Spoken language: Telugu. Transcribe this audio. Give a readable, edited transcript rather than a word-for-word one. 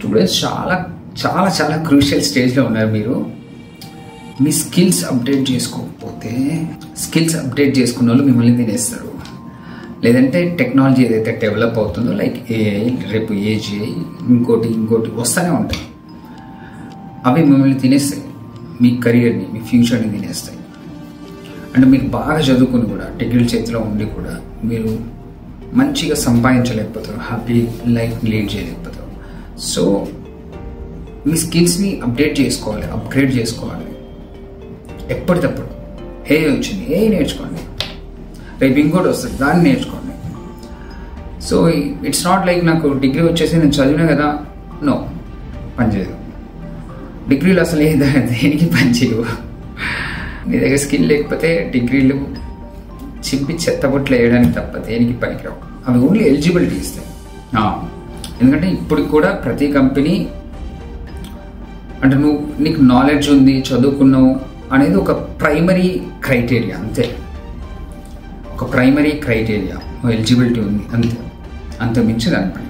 స్టూడెంట్స్ చాలా చాలా చాలా క్రూషియల్ స్టేజ్లో ఉన్నారు. మీరు మీ స్కిల్స్ అప్డేట్ చేసుకోకపోతే, స్కిల్స్ అప్డేట్ చేసుకున్న వాళ్ళు మిమ్మల్ని తినేస్తారు. లేదంటే టెక్నాలజీ ఏదైతే డెవలప్ అవుతుందో లైక్ ఏఐ, రేపు ఏజీఐ, ఇంకోటి వస్తూనే ఉంటాయి. అవి మిమ్మల్ని తినేస్తాయి, మీ కెరియర్ని, మీ ఫ్యూచర్ని తినేస్తాయి. అంటే మీరు బాగా చదువుకుని కూడా, డిగ్రీల చేతిలో ఉండి కూడా మీరు మంచిగా సంపాదించలేకపోతారు, హ్యాపీ లైఫ్ లీడ్ చేయలేకపోతారు. సో మీ స్కిల్స్ని అప్డేట్ చేసుకోవాలి, అప్గ్రేడ్ చేసుకోవాలి ఎప్పటికప్పుడు. ఏ వచ్చింది, ఏ నేర్చుకోండి, రేపు ఇంకోటి వస్తుంది, దాన్ని నేర్చుకోండి. సో ఇట్స్ నాట్ లైక్ నాకు డిగ్రీ వచ్చేసి నేను చదివినా కదా, నో, పనిచేయదు. డిగ్రీలు అసలు దేనికి పనిచేయవు. నీ దగ్గర స్కిల్ లేకపోతే డిగ్రీలు చింపి చెత్తబొట్లు వేయడానికి తప్ప దేనికి పనికిరావు. అవి ఓన్లీ ఎలిజిబిలిటీ ఇస్తాయి. ఎందుకంటే ఇప్పుడు కూడా ప్రతి కంపెనీ అంటే నీకు నాలెడ్జ్ ఉంది, చదువుకున్నావు అనేది ఒక ప్రైమరీ క్రైటీరియా, అంతే. ఒక ప్రైమరీ క్రైటీరియా, ఎలిజిబిలిటీ ఉంది, అంతే. అంత మించి దాని పని.